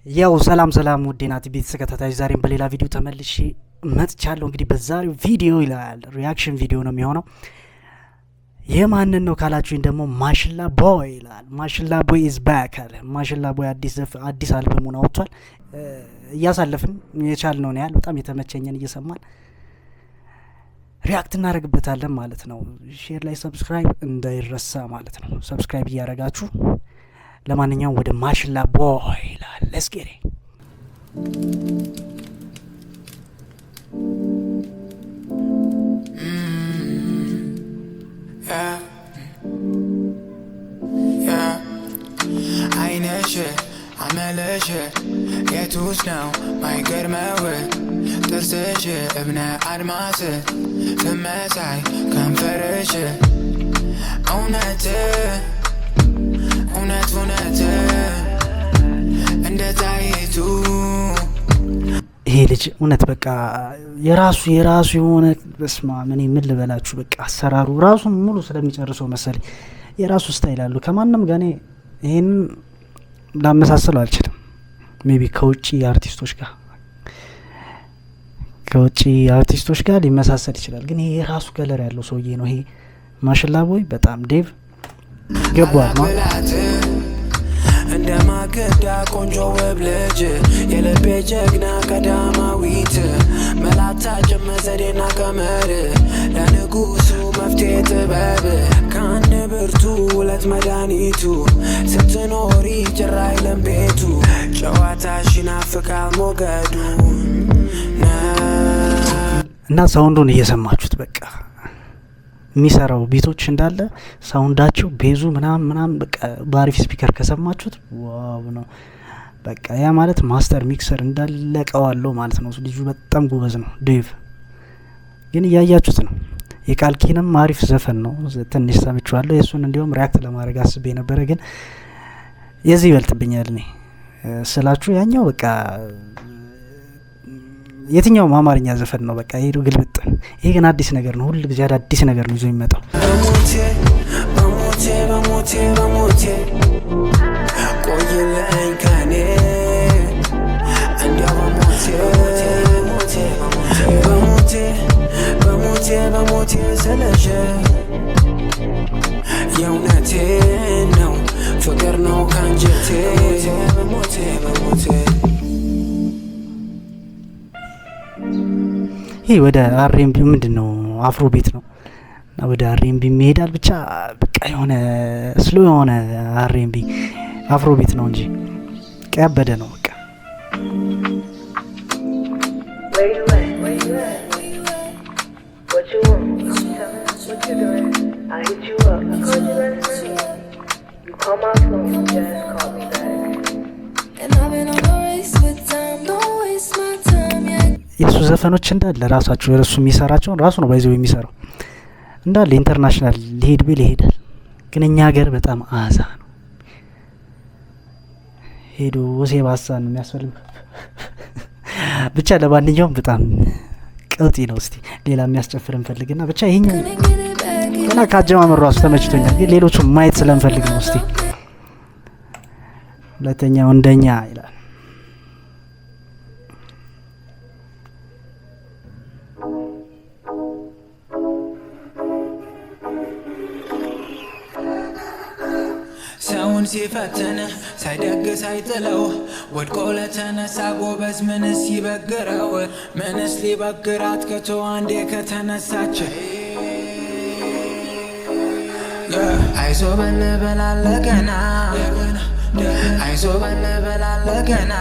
ያው ሰላም ውዴናት ቤት ተከታታዮች ዛሬም በሌላ ቪዲዮ ተመልሼ መጥቻለሁ። እንግዲህ በዛሬው ቪዲዮ ይላል ሪአክሽን ቪዲዮ ነው የሚሆነው። የማንን ነው ካላችሁኝ ደግሞ ማሽላ ቦይ ይላል። ማሽላ ቦይ ኢዝ ባክ አለ። ማሽላ ቦይ አዲስ አልበሙን አውጥቷል። እያሳለፍን የቻልነውን ያህል በጣም የተመቸኘን እየሰማን ሪአክት እናደርግበታለን ማለት ነው። ሼር ላይ ሰብስክራይብ እንዳይረሳ ማለት ነው። ሰብስክራይብ እያደረጋችሁ ለማንኛውም ወደ ማሽላ ቦይ ይላል። ሌትስ ጌት ኢት አይነሽ አመለሽ የቱስ ነው ማይገርመው ጥርስሽ እብነ አድማስ ፍመሳይ ከንፈርሽ እውነት እንደ ታይቱ ይሄ ልጅ እውነት በቃ የራሱ የሆነ በስማ ምን ልበላችሁ በቃ አሰራሩ ራሱን ሙሉ ስለሚጨርሰው መሰለኝ የራሱ ስታይል አለው። ከማንም ጋር ይሄን ላመሳሰለው አልችልም። ሜቢ ከውጪ አርቲስቶች ጋር ሊመሳሰል ይችላል፣ ግን ይሄ የራሱ ከለር ያለው ሰውዬ ነው። ይሄ ማሽላ ቦይ በጣም ዴቭ ገባል ነው እንደ ማገዳ ቆንጆ ወብለጅ የልቤ ጀግና ቀዳማዊት መላታ ጀመዘዴና ቀመር ለንጉሱ መፍትሄ ጥበብ ከአንድ ብርቱ ሁለት መድኃኒቱ ስትኖሪ ጭራ አይለም ቤቱ ጨዋታሽ ይናፍቃል ሞገዱ እና ሳውንዱን እየሰማችሁት በቃ የሚሰራው ቢቶች እንዳለ ሳውንዳቸው ቤዙ ምናምን በቃ በአሪፍ ስፒከር ከሰማችሁት ዋው ነው በቃ። ያ ማለት ማስተር ሚክሰር እንዳለቀዋለው ማለት ነው። ልጁ በጣም ጎበዝ ነው ዴቭ። ግን እያያችሁት ነው። የቃልኪንም አሪፍ ዘፈን ነው፣ ትንሽ ሰምቼዋለሁ። የሱን እንዲሁም ሪአክት ለማድረግ አስቤ ነበረ፣ ግን የዚህ ይበልጥብኛል እኔ ስላችሁ። ያኛው በቃ የትኛው አማርኛ ዘፈን ነው በቃ ሄዶ ግልብጥ። ይሄ ግን አዲስ ነገር ነው፣ ሁሉ ጊዜ አዲስ ነገር ነው ይዞ የሚመጣው። በሞቴ ቆይልኝ ከኔ እንዲያ በሞቴ ስለሽ የእውነቴ ነው ፍቅር ነው ካንጀቴ በሞቴ ይሄ ወደ አርኤምቢ ምንድነው አፍሮ ቤት ነው እና ወደ አርኤምቢ ይሄዳል። ብቻ በቃ የሆነ ስሎ የሆነ አርኤምቢ አፍሮ ቤት ነው እንጂ ቀያበደ ነው በቃ። የሱ ዘፈኖች እንዳለ ራሳቸው የረሱ የሚሰራቸውን ራሱ ነው ባይዘው የሚሰራው እንዳለ ኢንተርናሽናል ሊሄድ ቢል ይሄዳል። ግን እኛ ሀገር በጣም አዛ ነው ሄዶ ወሴባሳን ነው የሚያስፈልግ። ብቻ ለማንኛውም በጣም ቀውጢ ነው። እስቲ ሌላ የሚያስጨፍር እንፈልግና ብቻ ይሄኛው ገና ካጀማመሩ ራሱ ተመችቶኛል፣ ግን ሌሎቹ ማየት ስለምፈልግ ነው። እስቲ ሁለተኛው እንደኛ ይላል። ሰውን ሲፈትን ሳይደግስ አይጥለው ወድቆ ለተነሳ ጎበዝ ምንስ ይበግረው? ምንስ ሊበግራት ከቶ አንዴ ከተነሳች? አይዞ በለበላለ ገና አይዞ በለበላለ ገና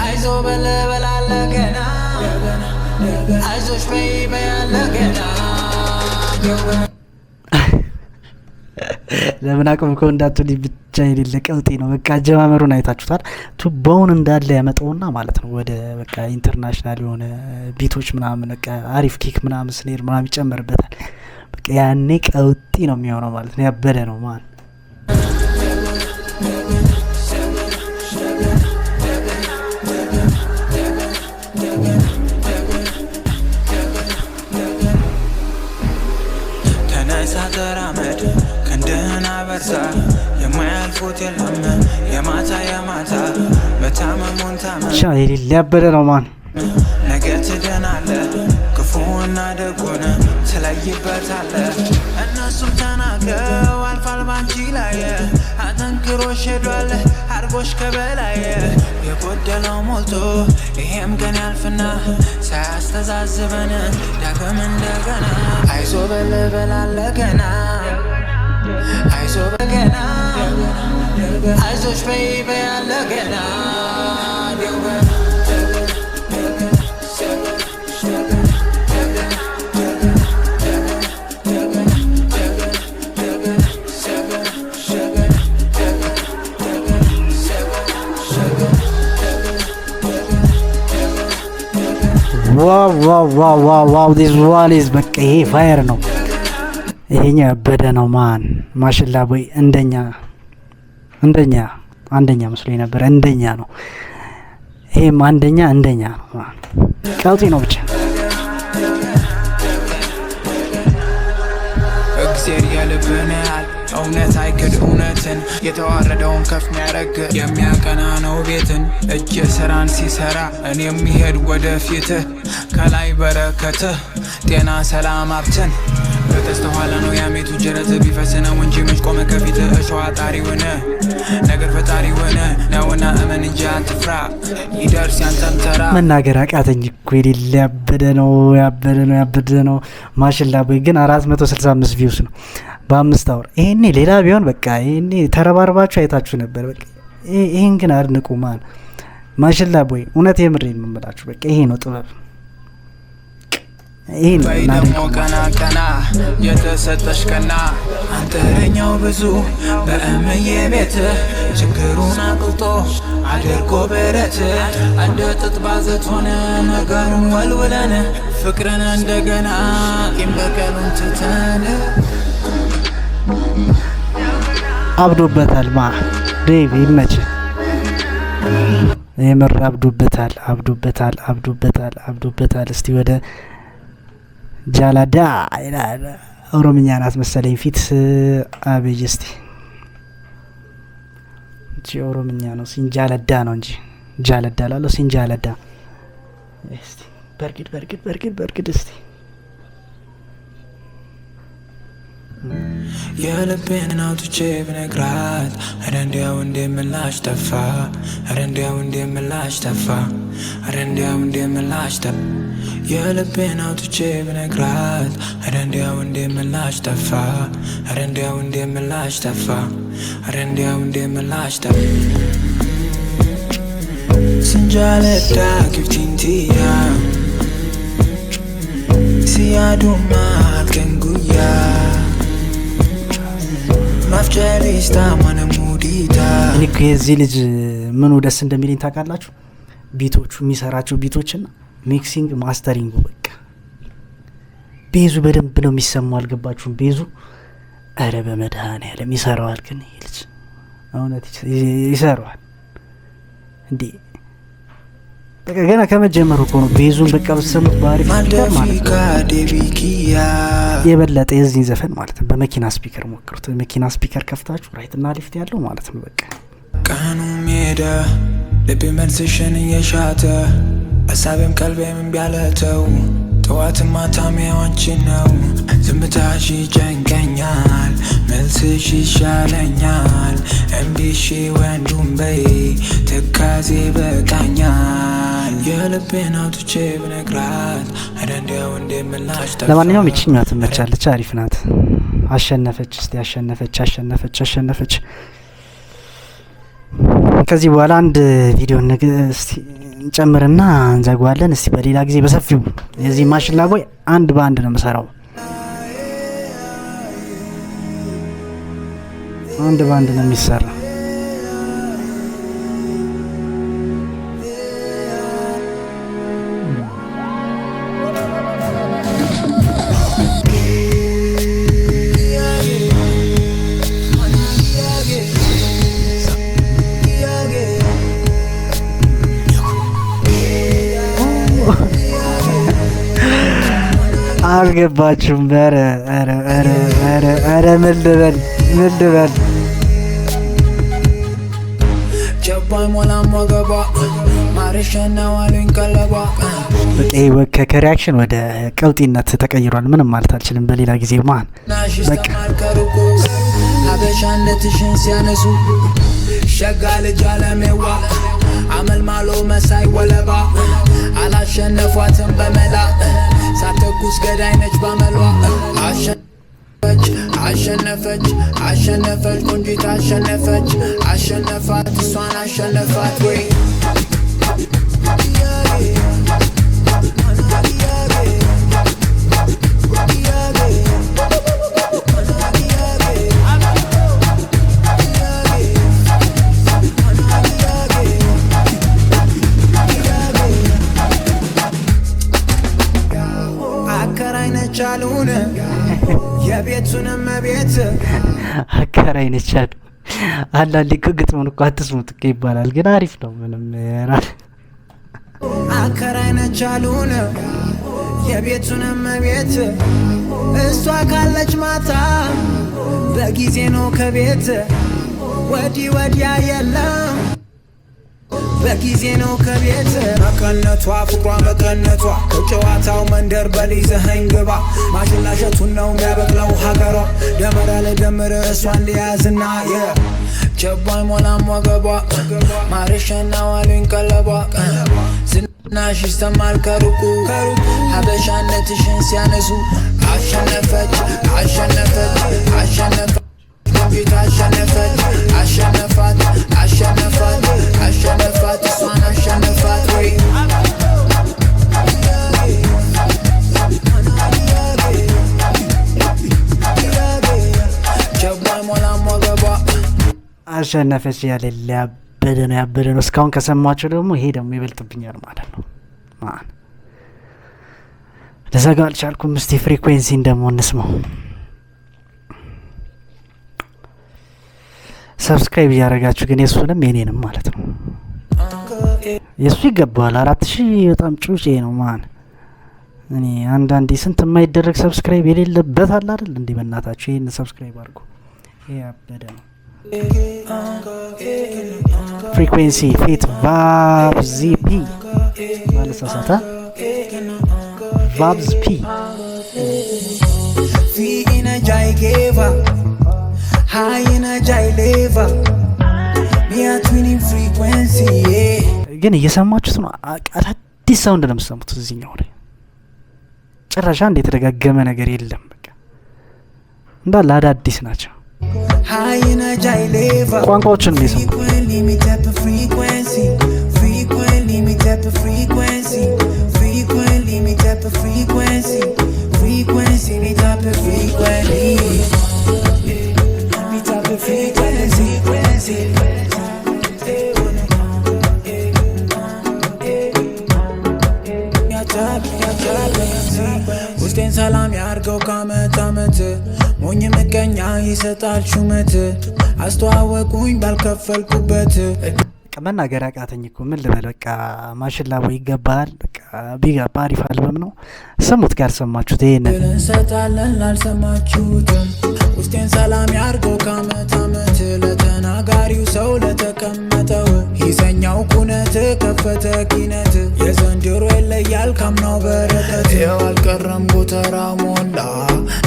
አይዞ በለበላለ ገና አይዞሽ በይ በያለ ገና ለምን አቆምከው እንዳትሉ ብቻ የሌለ ቀውጤ ነው በቃ። አጀማመሩን አይታችሁታል። ቱባውን እንዳለ ያመጣውና ማለት ነው ወደ በቃ ኢንተርናሽናል የሆነ ቢቶች ምናምን በቃ አሪፍ ኪክ ምናምን ስኔር ምናምን ይጨመርበታል። በቃ ያኔ ቀውጤ ነው የሚሆነው ማለት ነው። ያበደ ነው ማለት ተነሳ ተራመድ ክንድህን አበርሳ የማያልፉት የለም የማታ ህመሙን ታመ ሊያበደ ነው ማን ነገ ትድናለህ ክፉና ደጉን ትለይበታለህ እነሱም ተናገው አልፋል ባንቺ ላይ አጠንክሮሽ ሄዷል አርጎሽ ከበላይ የጎደለው ሞልቶ ይሄም ቀን ያልፍና ሳያስተዛዝበን ዳግም እንደገና አይዞ በልበላለ ገና አይዞ በገና አይዞሽ በያለ ገና ዋው ዲስ ዋን ኢዝ በቃ ይሄ ፋየር ነው። ይሄኛ ያበደ ነው ማን ማሽላ ቦይ አንደኛ መስሎኝ ነበር። እንደኛ ነው ይሄም እንደኛ ነው። ቀውጢ ነው ብቻ እግዚአብሔር ያልብን እውነት አይክድ እውነትን የተዋረደውን ከፍ ሚያረግ የሚያቀና ነው ቤትን እጅ ስራን ሲሰራ እኔ የሚሄድ ወደፊትህ ከላይ በረከትህ ጤና ሰላም ሀብትን በተስተኋላ ነው ያሜቱ ጀረት ቢፈስ ነው እንጂ መች ቆመ ከፊት እሸዋ ጣሪ ሆነ ነገር ፈጣሪ ሆነ ነውና እመን እንጂ አትፍራ ይደርስ ያንተም ተራ መናገር አቃተኝ እኮ የሌለ ያበደ ነው ማሽላ ቦይ ግን 465 ቪውስ ነው በ5 አወር ይሄኔ ሌላ ቢሆን በቃ ይሄኔ ተረባርባችሁ አይታችሁ ነበር በቃ ይሄን ግን አድንቁ ማን ማሽላ ቦይ እውነት የምሬን የምምላችሁ በቃ ይሄ ነው ጥበብ ይሄን ደግሞ ቀና የተሰጠሽ ቀና አንተኛው ብዙ በእምዬ ቤት ችግሩን አቅልጦ አድርጎ በረት እንደ ጥጥ ባዘት ሆነ ነገሩን ወልውለን ፍቅርን እንደገና ቂም በቀሉን ትተን አብዶበታል ማ ዴቭ ይመች የምር አብዶበታል እስቲ ወደ ጃላዳ ይላል ኦሮምኛ ናት መሰለኝ ፊት አበጅ እስቲ እቺ ኦሮምኛ ነው ሲንጃለዳ ነው እንጂ ጃለዳ ላለው ሲንጃለዳ እስቲ በርግድ እስቲ የልቤን አውጥቼ ብነግራት ኧረ እንዲያው እንደምላሽ ጠፋ የልቤን አውጥቼ ብነግራት ኧረ እንዲያው እንደምላሽ ጠፋ ስንጃለዳ ክፍቲንቲያ ሲያዱማ ከንጉያ እኔ እኮ የዚህ ልጅ ምኑ ደስ እንደሚለኝ ታውቃላችሁ? ቢቶቹ የሚሰራቸው ቢቶችና ሚክሲንግ ማስተሪንጉ በቃ ቤዙ በደንብ ነው የሚሰማው። አልገባችሁም? ቤዙ አረ በመድኃኔዓለም ይሰራዋል። ግን ይሄ ልጅ እውነት ይሰራዋል እንዴ! በቃ ገና ከመጀመሩ እኮ ነው ቤዙን በቃ በሰሙት ባሪፍ ስፒከር ማለት ነው። የበለጠ የዚህን ዘፈን ማለት ነው በመኪና ስፒከር ሞክሩት። መኪና ስፒከር ከፍታችሁ ራይት እና ሊፍት ያለው ማለት ነው። በቃ ቀኑ ሜዳ ልቤ መልስሽን እየሻተ ሀሳቤም ቀልቤም ቢያለተው ጠዋትም ማታም ያንቺን ነው። ዝምታሽ ይጨንቀኛል፣ መልስሽ ይሻለኛል። እምቢሽ ወንዱም በይ ትካዜ በቃኛል። የልቤን አውጥቼ ብነግራት ኧረ እንዲያው እንደምላሽ ጠፋ። ለማንኛውም ይችኛዋ ትመቻለች፣ አሪፍ ናት። አሸነፈች። እስቲ አሸነፈች። ከዚህ በኋላ አንድ ቪዲዮ እስቲ እንጨምርና እንዘጋዋለን። እስቲ በሌላ ጊዜ በሰፊው የዚህ ማሽላ ቦይ አንድ በአንድ ነው የምሰራው። አንድ በአንድ ነው የሚሰራ። አልገባችሁም? ኧረ ምን ልበል ጀባ ጀባይ ሞላም ወገቧ ማርሸና ዋሉኝ ቀለቧ በቃ ከሪያክሽን ወደ ቀውጢነት ተቀይሯል። ምንም ማለት አልችልም። በሌላ ጊዜ ማን በቃ ሀበሻነትሽን ሲያነሱ ሸጋ ልጅ አለሜዋ አመልማሎ መሳይ ወለባ አላሸነፏትም በመላ ሳትኩስ ገዳይ ነች ባመሏ አሸነፈች አሸነፈች ቆንጂት አሸነፈች አሸነፋት እሷን አሸነፋት ወይ ቻሉን የቤቱንም ቤት አከራይ ነች አሉ። አንዳንዴ እኮ ግጥሙን እኮ አትስሙት እኮ ይባላል፣ ግን አሪፍ ነው። ምንም አከራይ ነች አሉን የቤቱንም ቤት እሷ ካለች ማታ በጊዜ ነው ከቤት ወዲህ ወዲያ የለም በጊዜ ነው ከቤት መቀነቷ ፍቅሯ መቀነቷ ከጨዋታው መንደር በሊዘኸኝ ግባ ማሽላሸቱን ነው የሚያበቅለው ሀገሯ ደመራ ለደምር እሷን ሊያዝና ጀባይ ሞላም ወገቧ ማርሸና ዋሉኝ ቀለቧ ዝናሽ ይሰማል ከሩቁ ሀበሻነትሽን ሲያነሱ አሸነፈች አሸነፈች አሸነፈች ቆንጂት አሸነፈች አሸነፋት አሸነፋት አሸነፋት እሷን አሸነፋት ወይ ጀባይ ሞላም ወገቧ አሸነፈች ያለ ያበደ ነው ያበደ ነው። እስካሁን ከሰማችሁ ደግሞ ይሄ ደግሞ ይበልጥብኛል ማለት ነው። ማን ለዘጋ አልቻልኩም። እስቲ ፍሪኩዌንሲን ደግሞ እንስማው። ሰብስክራይብ እያደረጋችሁ ግን የሱንም የኔንም ማለት ነው። የሱ ይገባዋል 4000 በጣም ጩጬ ነው ማን እኔ አንዳንዴ ስንት የማይደረግ ሰብስክራይብ የሌለበት አለ አይደል እንዴ? በእናታችሁ ይሄን ሰብስክራይብ አድርጉ። ይሄ ያበደ ነው። ፍሪኩዌንሲ ፊት ቫብዝ ፒ ማለት ሳሳታ ቫብዝ ፒ ፊ ኢነጃይ ጌቫ ሃይና ጃይሌቫ ሚያትዊኒንግ ፍሪኩዌንሲ ግን እየሰማችሁት ነው። አዲስ ሳውንድ ነው የምትሰሙት እዚህኛው ላይ ጭራሽ አንድ የተደጋገመ ነገር የለም። በቃ እንዳለ አዳዲስ ናቸው። ሃይና ጃይሌቫ ቋንቋዎችን ነው የሰሙት። ውስጤን ሰላም ያርገው ከአመት አመት ሞኝ ምቀኛ ይሰጣል ሹመት አስተዋወቁኝ ባልከፈልኩበት መናገር አቃተኝ እኮ ምን ልበል። በቃ ማሽላቦ ይገባል። በቃ ቢገባ አሪፍ አልበም ነው። ስሙት ጋር ሰማችሁት። ይሄን እንሰጣለን ላልሰማችሁትም ውስጤን ሰላም ያርገው ከአመት አመት ለተናጋሪው ሰው ለተቀመጠው ሂዘኛው ኩነት ከፈተ ኪነት የዘንድሮ ይለያል ካምናው በረከት ይኸው አልቀረም ጎተራ ሞላ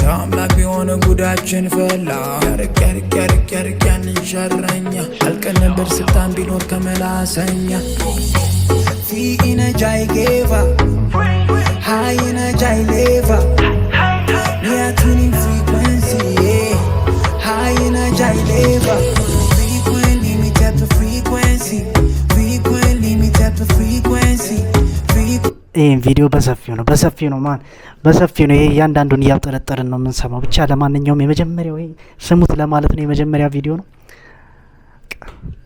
የአምላክ ቢሆን ጉዳችን ፈላ ያርቅ ያርቅ ያርቅ ያርቅ ያንን ሸረኛ አልቀን ነበር ስልጣን ቢኖር ከመላሰኛ ፊ ኢነጃይ ጌቫ ሃይ ኢነጃይ ሌቫ ሚያቱኒንግ ፍሪኩዌንሲ ሃይ ኢነጃይ ሌቫ ፍሪኩዌንት ሊሚትድ ፍሪኩዌንሲ ፍሪኩዌንት ሊሚትድ ፍሪኩዌንሲ ይሄን ቪዲዮ በሰፊው ነው ማን በሰፊው ነው። ይሄ እያንዳንዱን እያጠረጠርን ነው የምንሰማው። ብቻ ለማንኛውም የመጀመሪያው ይሄ ስሙት ለማለት ነው። የመጀመሪያ ቪዲዮ ነው።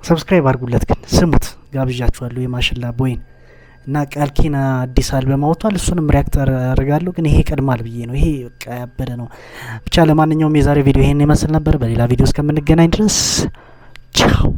ሰብስክራይብ አድርጉለት ግን ስሙት ጋብዣችኋለሁ። የማሽላ ቦይን እና ቃልኪን አዲስ አልበም አውጥቷል። እሱንም ሪያክተር አደርጋለሁ ግን ይሄ ቀድማል ብዬ ነው። ይሄ በቃ ያበደ ነው። ብቻ ለማንኛውም የዛሬ ቪዲዮ ይሄን ይመስል ነበር። በሌላ ቪዲዮ እስከምንገናኝ ድረስ ቻው።